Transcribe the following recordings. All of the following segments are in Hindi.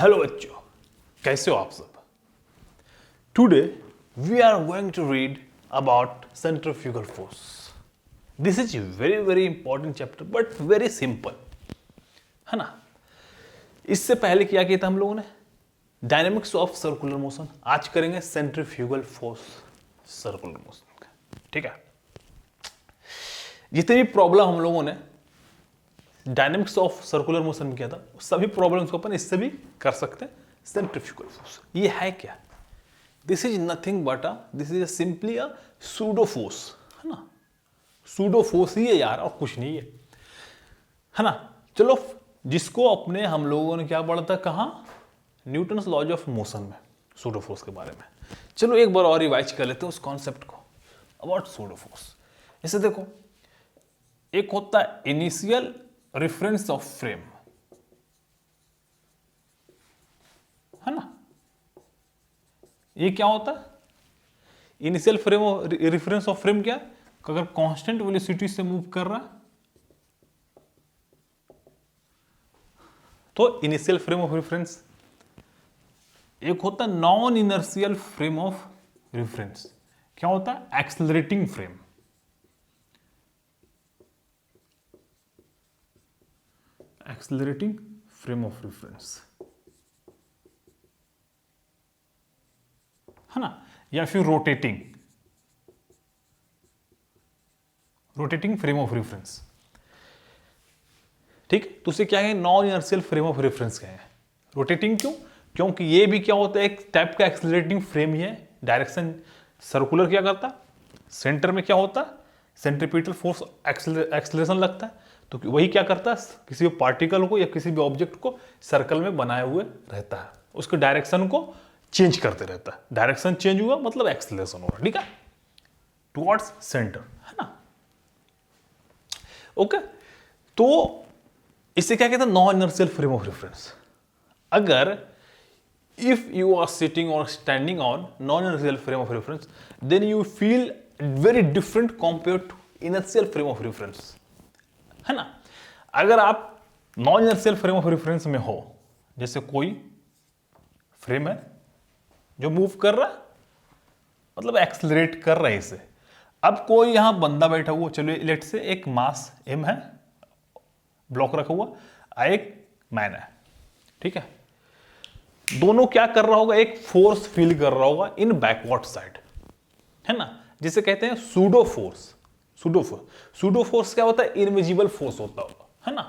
हेलो बच्चों, कैसे हो आप सब। Today we are going to read about centrifugal force. This is very very important chapter but very simple, है ना। इससे पहले क्या किया था हम लोगों ने, डायनेमिक्स ऑफ सर्कुलर मोशन। आज करेंगे सेंट्रीफ्यूगल फोर्स सर्कुलर मोशन का, ठीक है। जितनी भी प्रॉब्लम हम लोगों ने डायनेमिक्स ऑफ सर्कुलर मोशन में किया था, सभी प्रॉब्लम्स को अपन इससे भी कर सकते हैं। सेंट्रीफ्यूगल फोर्स ये है क्या? This is nothing but this is simply a pseudo force, है ना। सूडो फोर्स ही है यार, और कुछ नहीं है ना। चलो, जिसको अपने हम लोगों ने क्या पढ़ा था, कहाँ, न्यूटन्स लॉज ऑफ मोशन में सूडो फोर्स के बारे में। चलो एक बार और रिवाइज कर लेते हैं उस कॉन्सेप्ट को अबाउट सूडो फोर्स। जैसे देखो, एक होता है इनिशियल रेफरेंस ऑफ फ्रेम, है ना। ये क्या होता है? Initial frame reference of frame क्या है? अगर कांस्टेंट वेलोसिटी से मूव कर रहा तो इनिशियल फ्रेम ऑफ रेफरेंस। एक होता है non inertial frame of reference, क्या होता है? Accelerating frame. Accelerating frame of reference, है ना। या फिर रोटेटिंग फ्रेम ऑफ रेफरेंस, ठीक। तो उसे क्या है, non inertial frame of reference कहें। रोटेटिंग क्यों? क्योंकि ये भी क्या होता है, एक टाइप का एक्सेलरेटिंग फ्रेम ही है। डायरेक्शन सर्कुलर क्या करता है, सेंटर में क्या होता है, सेंट्रीपिटल फोर्स एक्सेलरेशन लगता है। तो वही क्या करता है, किसी भी पार्टिकल को या किसी भी ऑब्जेक्ट को सर्कल में बनाए हुए रहता है, उसके डायरेक्शन को चेंज करते रहता है। डायरेक्शन चेंज हुआ मतलब एक्सेलरेशन हो रहा है, ठीक है, टुवर्ड्स सेंटर, है ना। ओके, तो इसे क्या कहते हैं, non inertial frame of reference. अगर इफ यू आर सिटिंग और standing on non inertial frame of reference, then you feel very different compare to inertial frame of reference, है ना। अगर आप non inertial frame of reference में हो, जैसे कोई फ्रेम है जो मूव कर रहा है, मतलब एक्सेलरेट कर रहा है इसे। अब कोई यहां बंदा बैठा हुआ, चलो लेट से एक मास m है, ब्लॉक रखा हुआ, एक मैन है, ठीक है। दोनों क्या कर रहा होगा, एक फोर्स फील कर रहा होगा इन बैकवर्ड साइड, है ना, जिसे कहते हैं सूडो फोर्स। सूडो फोर्स क्या होता है, इनविजिबल फोर्स होता होगा, है ना,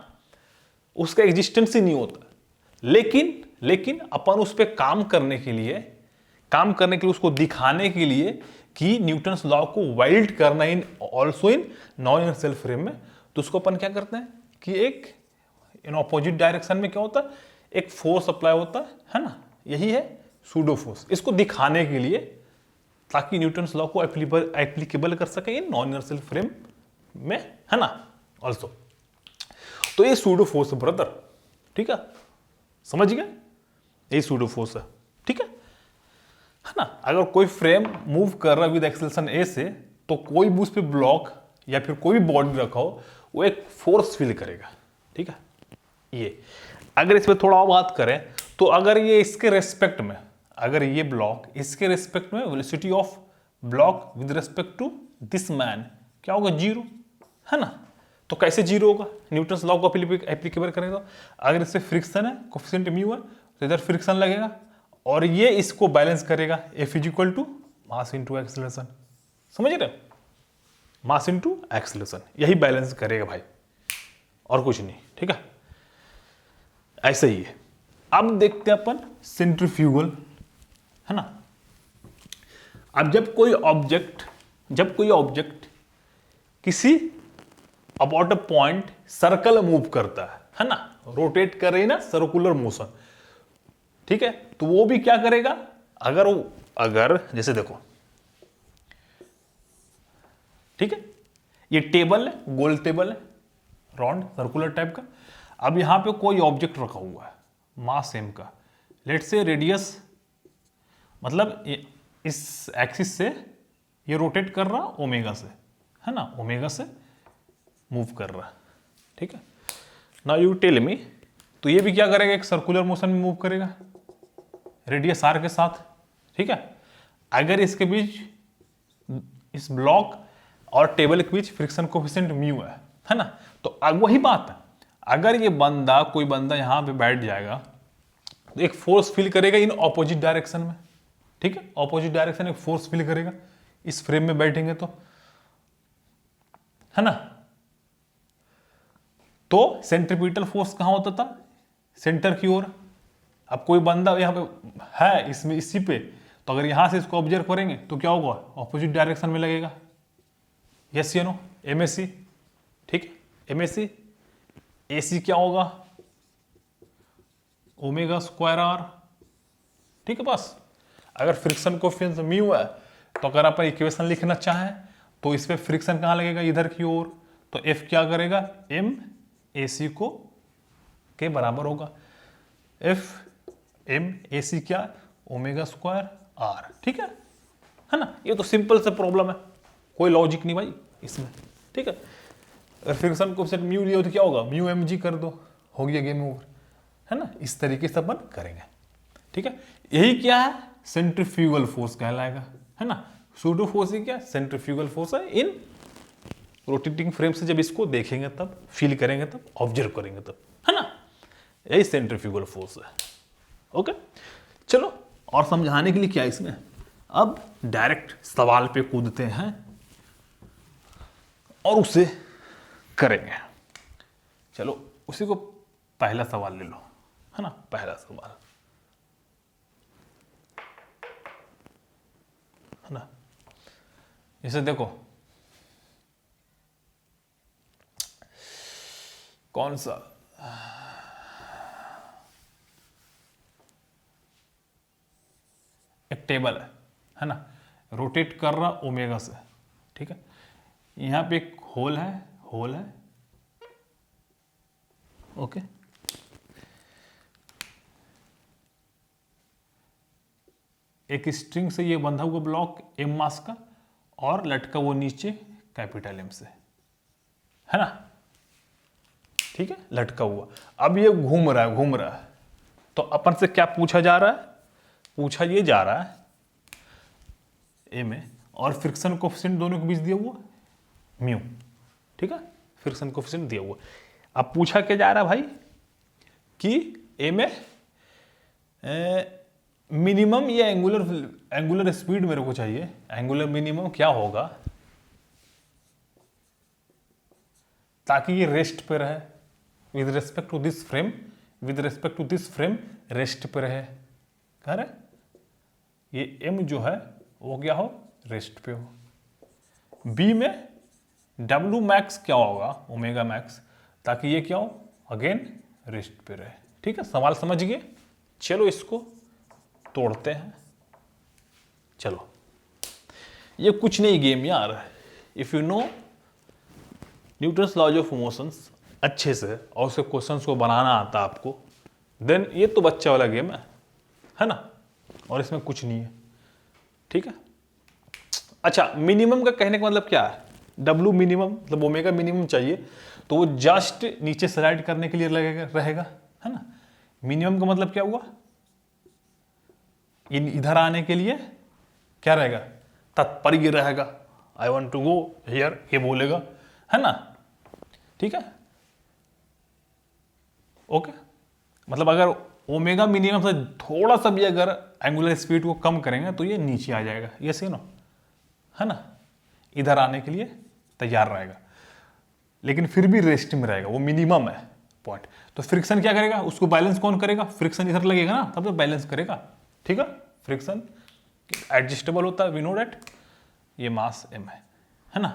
उसका एग्जिस्टेंस ही नहीं होता। लेकिन अपन उस पर काम करने के लिए उसको दिखाने के लिए कि न्यूटन्स लॉ को वाइल्ड करना in also in non inertial frame में, तो उसको अपन क्या करते हैं कि एक इन ऑपोजिट डायरेक्शन में क्या होता है, एक फोर्स अप्लाई होता है ना। यही है सूडो फोर्स, इसको दिखाने के लिए, ताकि न्यूटन्स लॉ को एप्लीकेबल कर सके इन नॉन इनर्शियल फ्रेम में, है ना, ऑल्सो। तो ये सूडो फोर्स है ब्रदर, ठीक है, समझ गए, यही सूडो फोर्स है, ठीक है ना। अगर कोई फ्रेम मूव कर रहा है विद एक्सेलरेशन ए से, तो कोई भी उस पर ब्लॉक या फिर कोई भी बॉडी रखा हो, वो एक फोर्स फील करेगा, ठीक है। ये अगर इस पर थोड़ा और बात करें, तो अगर ये इसके रेस्पेक्ट में, अगर ये ब्लॉक इसके रेस्पेक्ट में, velocity of block with respect to this man क्या होगा, जीरो, है ना। तो कैसे जीरो होगा, न्यूटन्स लॉ को एप्लीकेबल करेगा। अगर इससे फ्रिक्शन है, कोफिशिएंट म्यू है, तो इधर फ्रिक्शन लगेगा और ये इसको बैलेंस करेगा, F equal to mass into acceleration, समझ रहे हो, मास इंटू एक्सेलरेशन, यही बैलेंस करेगा भाई, और कुछ नहीं, ठीक है, ऐसा ही है। अब देखते हैं अपन सेंट्रीफ्यूगल, है ना। अब जब कोई ऑब्जेक्ट किसी about a point circle move करता है ना, रोटेट कर रही है ना, सर्कुलर मोशन, ठीक है, तो वो भी क्या करेगा, अगर जैसे देखो, ठीक है, ये टेबल है, गोल टेबल है, राउंड सर्कुलर टाइप का। अब यहां पे कोई ऑब्जेक्ट रखा हुआ है मास m का, लेट से रेडियस, मतलब इस एक्सिस से ये रोटेट कर रहा ओमेगा से, है ना, ओमेगा से मूव कर रहा है, ठीक है। नाउ यू टेल मी तो ये भी क्या करेगा, एक सर्कुलर मोशन में मूव करेगा रेडियस आर के साथ, ठीक है। अगर इसके बीच, इस ब्लॉक और टेबल के बीच फ्रिक्शन कोफिशिएंट म्यू है ना, तो अब वही बात है, अगर ये बंदा, कोई बंदा यहां पे बैठ जाएगा तो एक फोर्स फील करेगा इन ऑपोजिट डायरेक्शन में, ठीक है, ऑपोजिट डायरेक्शन में फोर्स फील करेगा इस फ्रेम में बैठेंगे तो, है ना। तो सेंट्रीपिटल फोर्स कहां होता था, सेंटर की ओर। अब कोई बंदा यहां पे है इसमें, इसी पे, तो अगर यहां से इसको ऑब्जर्व करेंगे तो क्या होगा, ऑपोजिट डायरेक्शन में लगेगा। यस या नो, एमएससी, ठीक है, एमएससी। एसी क्या होगा, ओमेगा स्क्वायर आर, ठीक है। बस अगर फ्रिक्शन कोफिशिएंट म्यू है तो अगर आप इक्वेशन लिखना चाहें तो इस पे फ्रिक्शन कहां लगेगा, इधर की ओर, तो एफ क्या करेगा, एम ए सी को के बराबर होगा। एफ एम ए सी क्या, ओमेगा स्क्वायर आर, ठीक है ना। ये तो सिंपल से प्रॉब्लम है, कोई लॉजिक नहीं भाई इसमें, ठीक है। अगर फ्रिक्शन कोफिशिएंट म्यू लियो तो क्या होगा, म्यू एम जी कर दो, हो गया गेम ओवर, है ना। इस तरीके से अपन करेंगे, ठीक है। यही क्या है, सेंट्रीफ्यूगल फोर्स कहलाएगा, है ना। सूडो फोर्स ही क्या, सेंट्रीफ्यूगल फोर्स है इन रोटेटिंग फ्रेम से। जब इसको देखेंगे तब, फील करेंगे तब, ऑब्जर्व करेंगे तब, है ना, यही सेंट्रीफ्यूगल फोर्स है। ओके, चलो और समझाने के लिए क्या है इसमें, अब डायरेक्ट सवाल पे कूदते हैं और उसे करेंगे। चलो उसी को पहला सवाल ले लो, है ना। पहला सवाल, है ना, इसे देखो, कौन सा, एक टेबल है ना, रोटेट कर रहा ओमेगा से, ठीक है। यहां पे एक होल है, होल है, ओके। एक स्ट्रिंग से ये बंधा हुआ ब्लॉक एम मास का, और लटका वो नीचे कैपिटल एम से, है ना, ठीक है, लटका हुआ। अब ये घूम रहा है, घूम रहा है, तो अपन से क्या पूछा जा रहा है, पूछा ये जा रहा है ए में, और फ्रिक्शन कोफिशिएंट दोनों के बीच दिया हुआ म्यू, ठीक है, फ्रिक्शन कोफिशिएंट दिया हुआ। अब पूछा क्या जा रहा है भाई कि ए में मिनिमम या एंगुलर स्पीड मेरे को चाहिए, एंगुलर मिनिमम क्या होगा ताकि ये रेस्ट पे रहे, with respect to this frame, with respect to this frame rest पे रहे, कह रहे ये एम जो है वो क्या हो, रेस्ट पे हो। बी में डब्ल्यू मैक्स क्या होगा, ओमेगा मैक्स, ताकि ये क्या हो, अगेन रेस्ट पे रहे, ठीक है। सवाल समझ गए, चलो इसको तोड़ते हैं। चलो, ये कुछ नहीं गेम यार, if you know Newton's laws of motions अच्छे से और उसे क्वेश्चंस को बनाना आता आपको, देन ये तो बच्चा वाला गेम है ना, और इसमें कुछ नहीं है, ठीक है। अच्छा, मिनिमम का कहने का मतलब क्या है, डब्ल्यू मिनिमम मतलब ओमेगा मिनिमम चाहिए, तो वो जस्ट नीचे स्लाइड करने के लिए लगेगा, रहेगा, है ना। मिनिमम का मतलब क्या हुआ, इधर आने के लिए क्या रहेगा, तात्पर्य रहेगा, I want to go here, ये बोलेगा, है ना, ठीक है। ओके, मतलब अगर ओमेगा मिनिमम से थोड़ा सा भी अगर एंगुलर स्पीड को कम करेंगे तो ये नीचे आ जाएगा, ये सही ना, है ना, इधर आने के लिए तैयार रहेगा, लेकिन फिर भी रेस्ट में रहेगा, वो मिनिमम है पॉइंट। तो फ्रिक्शन क्या करेगा, उसको बैलेंस कौन करेगा, फ्रिक्शन इधर लगेगा ना, तब तो बैलेंस करेगा, ठीक है। फ्रिक्शन एडजस्टेबल होता है, वी नो दैट, ये मास एम है ना।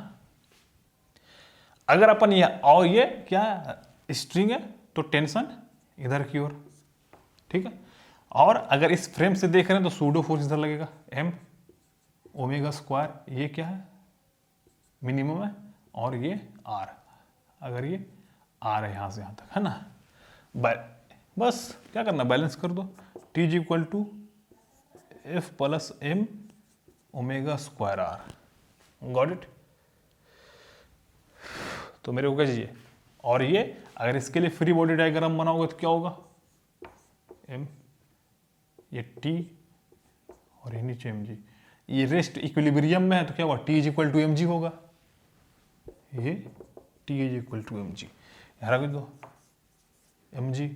अगर अपन ये, और ये क्या स्ट्रिंग है तो टेंशन इधर की ओर, ठीक है। और अगर इस फ्रेम से देख रहे हैं तो सूडो फोर्स इधर लगेगा, एम ओमेगा स्क्वायर, ये क्या है, मिनिमम है, और ये आर, अगर ये आर है यहां से यहां तक, है ना। बस क्या करना, बैलेंस कर दो, T is equal to F plus M omega square R, got it. तो मेरे को क्या चाहिए, और ये अगर इसके लिए फ्री बॉडी डायग्राम बनाओगे तो क्या होगा, m, ये t और ये नीचे mg, ये रेस्ट इक्विलिब्रियम में है तो क्या होगा, t is equal to M G होगा, ये t is equal to M G, यहाँ रख दो एम जी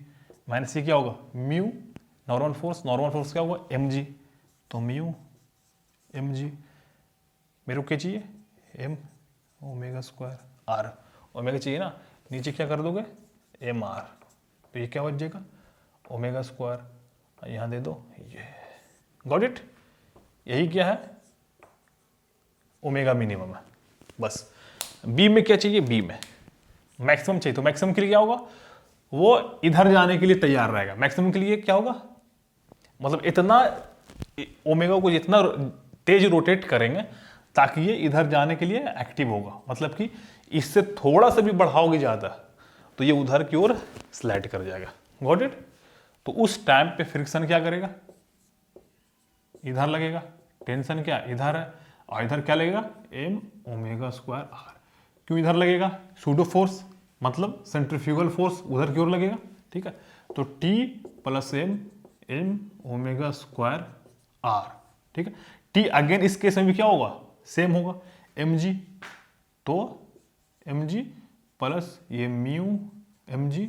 माइनस ये क्या होगा म्यू नॉर्मल फोर्स क्या होगा एम जी, तो म्यू एम जी मेरे को क्या चाहिए M omega square R, omega चाहिए ना, नीचे क्या कर दोगे एम आर, तो ये क्या बच जाएगा ओमेगा स्क्वायर, यहाँ दे दो ये, गॉट इट, यही क्या है ओमेगा मिनिमम है बस। बी में क्या चाहिए, बी में मैक्सिमम चाहिए, तो मैक्सिमम के लिए क्या होगा, वो इधर जाने के लिए तैयार रहेगा, मैक्सिमम के लिए क्या होगा, मतलब इतना ओमेगा को जितना तेज रोटेट करेंगे ताकि ये इधर जाने के लिए एक्टिव होगा, मतलब कि इससे थोड़ा सा भी बढ़ाओगे ज़्यादा तो ये उधर की ओर स्लाइड कर जाएगा, गॉट इट। तो उस टाइम पे फ्रिक्शन क्या करेगा, इधर लगेगा, टेंशन क्या इधर है, और इधर क्या लगेगा एम ओमेगा स्क्वायर आर, क्यों इधर लगेगा सूडो फोर्स, मतलब सेंट्रीफ्यूगल फोर्स उधर की ओर लगेगा, ठीक है, तो T plus M omega square R, ठीक है, T अगेन इस केस में भी क्या होगा सेम होगा mg, तो mg प्लस ये म्यू mg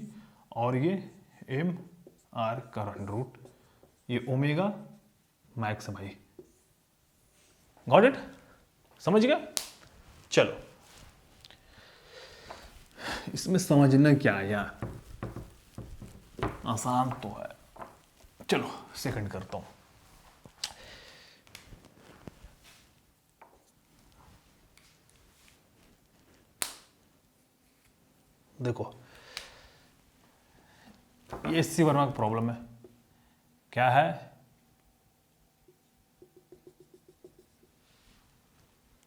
और ये एम आर का रन रूट, ये ओमेगा मैक्स है भाई, गॉट इट, समझ गया। चलो इसमें समझना क्या है यार, आसान तो है, चलो सेकंड करता हूं। देखो ये एससी वर्मा का प्रॉब्लम है, क्या है,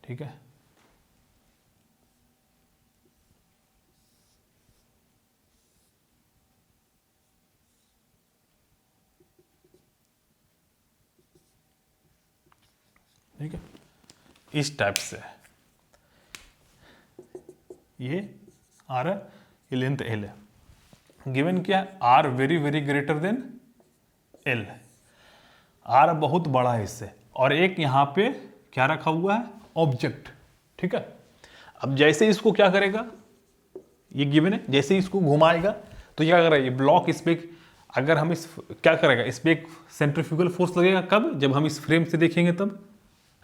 ठीक है, ठीक है, इस टाइप से ये आर है, ये लेंथ एल है, गिवन क्या है R very very greater than L, R बहुत बड़ा है इससे, और एक यहाँ पे क्या रखा हुआ है ऑब्जेक्ट, ठीक है। अब जैसे इसको क्या करेगा, ये गिवन है, जैसे इसको घुमाएगा तो क्या करेगा, ये ब्लॉक इस पे, अगर हम इस क्या करेगा इस पे एक सेंट्रीफ्यूगल फोर्स लगेगा, कब, जब हम इस फ्रेम से देखेंगे तब,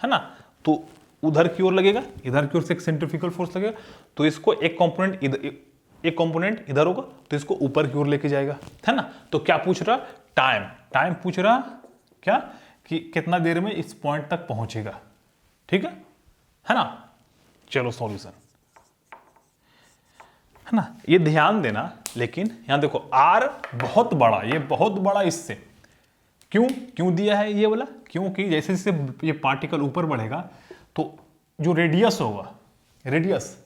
है ना, तो उधर की ओर लगेगा, इधर की ओर से एक सेंट्रीफ्यूगल फोर्स लगेगा, तो इसको एक कंपोनेंट इधर होगा तो इसको ऊपर की ओर लेके जाएगा, है ना। तो क्या पूछ रहा, टाइम पूछ रहा, क्या कि कितना देर में इस पॉइंट तक पहुंचेगा, ठीक है ना। चलो सॉल्यूशन, है ना, ये ध्यान देना, लेकिन यहां देखो आर बहुत बड़ा, ये बहुत बड़ा इससे, क्यों दिया है ये बोला, क्योंकि जैसे जैसे ये पार्टिकल ऊपर बढ़ेगा तो जो रेडियस होगा, रेडियस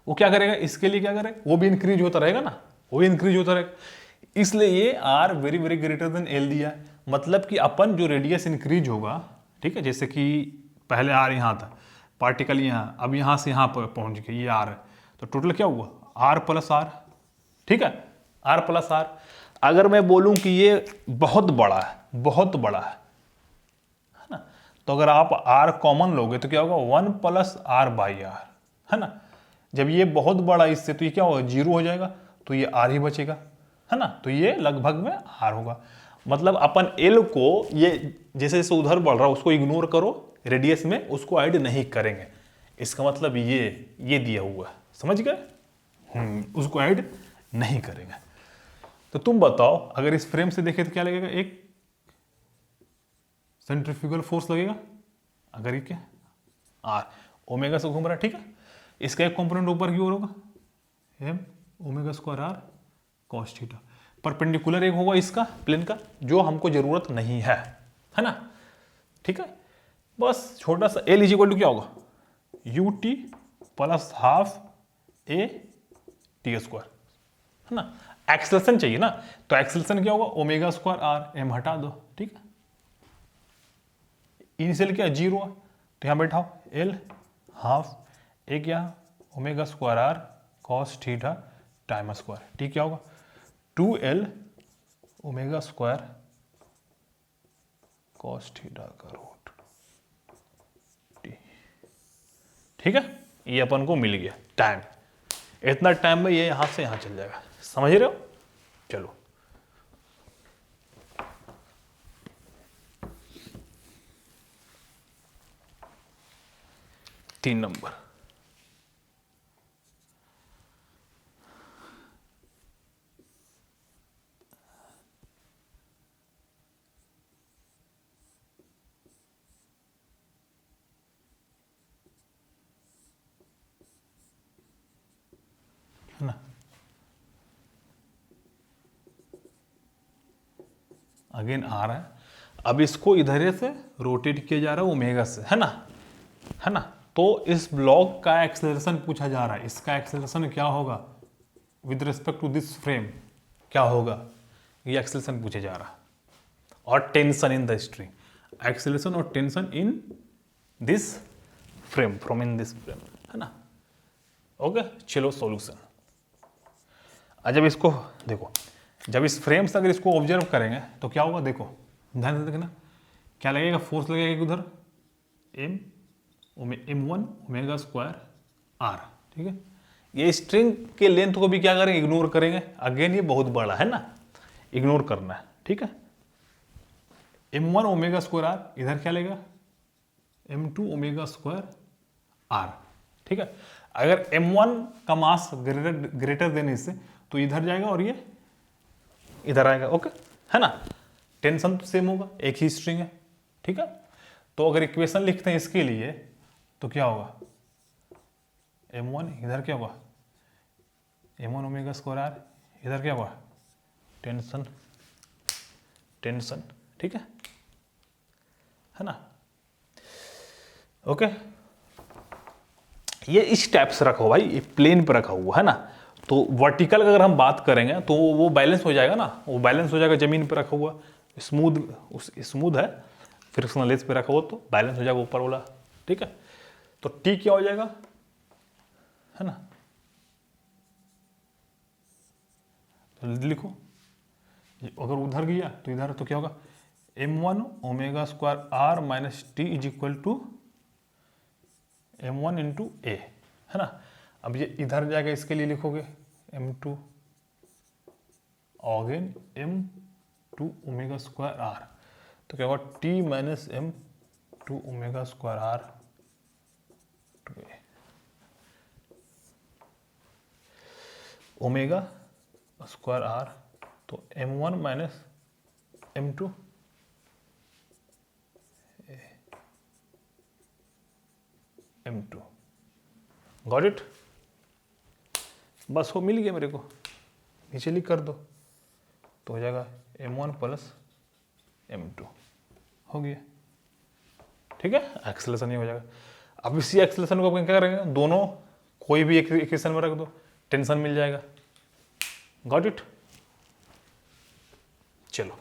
वो क्या करेगा, इसके लिए क्या करेगा, वो भी इंक्रीज होता रहेगा ना, वो भी इंक्रीज होता रहेगा, इसलिए ये R very very greater than L दिया है, मतलब कि अपन जो रेडियस इंक्रीज होगा, ठीक है, जैसे कि पहले आर यहाँ था, पार्टिकल यहाँ, अब यहाँ से यहाँ पर पहुँच गया, ये आर है, तो टोटल क्या हुआ आर प्लस आर, ठीक है, आर प्लस आर। अगर मैं बोलूं कि ये बहुत बड़ा है ना, तो अगर आप आर कॉमन लोगे तो क्या होगा 1 प्लस आर बाई आर, है ना। जब ये बहुत बड़ा इससे तो ये क्या होगा 0 हो जाएगा, तो ये आर ही बचेगा, है ना, तो ये लगभग में आर होगा, मतलब अपन एल को ये जैसे जैसे उधर बढ़ रहा है उसको इग्नोर करो, रेडियस में उसको ऐड नहीं करेंगे, इसका मतलब ये दिया हुआ है, समझ गए, उसको ऐड नहीं करेंगे। तो तुम बताओ अगर इस फ्रेम से देखें तो क्या लगेगा, एक सेंट्रीफ्यूगल फोर्स लगेगा, अगर ये क्या आर ओमेगा से घूम रहा है, ठीक है, इसका एक कंपोनेंट ऊपर की ओर होगा M omega square R cos theta, perpendicular एक होगा इसका प्लेन का, जो हमको जरूरत नहीं है ना, ठीक है। बस छोटा सा एल इज इक्वल टू क्या होगा U T plus half A T square, है ना। एक्सेलरेशन चाहिए ना, तो एक्सेलरेशन क्या होगा ओमेगा स्क्वायर आर, एम हटा दो, ठीक है, इनिशियल क्या 0 है तो यहां बैठाओ एल हाफ ए क्या omega square R cos theta time square, T क्या होगा 2L omega square cos theta का रूट टी। ठीक है, ये अपन को मिल गया टाइम। इतना टाइम में ये यहां से यहां चल जाएगा, समझ रहे हो। चलो तीन नंबर, है ना। अगेन आ रहा है, अब इसको इधर से रोटेट किया जा रहा है ओमेगा से, है ना, है ना। तो इस ब्लॉक का एक्सेलरेशन पूछा जा रहा है, इसका एक्सेलरेशन क्या होगा with respect to this frame, क्या होगा, ये एक्सेलरेशन पूछा जा रहा है। और tension in the string, acceleration और tension in this frame, from in this frame, है ना। ओके, चलो सॉल्यूशन। जब इसको देखो, जब इस फ्रेम से अगर इसको ऑब्जर्व करेंगे तो क्या होगा, देखो ध्यान से देखना, क्या लगेगा, फोर्स लगेगा उधर m1 ओमेगा स्क्वायर r, ठीक है। ये स्ट्रिंग के लेंथ को भी क्या करेंगे, इग्नोर करेंगे। अगेन ये बहुत बड़ा है ना, इग्नोर करना है, ठीक है। m1 ओमेगा स्क्वायर r, इधर क्या लेगा m2 ओमेगा स्क्वायर r, ठीक है। अगर m1 का मास ग्रेटर देन इससे तो इधर जाएगा और ये इधर आएगा, ओके, है ना। टेंशन तो सेम होगा, एक ही स्ट्रिंग है, ठीक है। तो अगर इक्वेशन लिखते हैं इसके लिए तो क्या होगा, m1 इधर क्या होगा m1 ओमेगा स्क्वायर r, इधर क्या होगा टेंशन, टेंशन, ठीक है ना। ओके, ये इस टाइप से रखा हो भाई, ये प्लेन पे रखा हुआ है ना। तो वर्टिकल अगर हम बात करेंगे तो वो बैलेंस हो जाएगा ना, वो बैलेंस हो जाएगा जमीन पे रखा हुआ, स्मूथ है, फ्रिक्शनलेस पे रखा हुआ तो बैलेंस हो जाएगा ऊपर वाला, ठीक है। तो टी क्या हो जाएगा, है ना, तो लिखो, अगर उधर गया तो इधर तो क्या होगा m1 omega square r minus T is equal to m1 into A, है ना। अब ये इधर जाएगा, इसके लिए लिखोगे m2 again m2 omega square r, तो क्या होगा t minus m2 omega square r two A, omega square r, तो m1 minus m2 m2, got it. बस हो, मिल गया मेरे को, नीचे लिख कर दो तो हो जाएगा m1 प्लस m2, हो गया, ठीक है। एक्सेलरेशन ये हो जाएगा। अब इसी एक्सेलरेशन को अपन क्या करेंगे, दोनों कोई भी एक इक्वेशन में रख दो, टेंशन मिल जाएगा, गॉट इट। चलो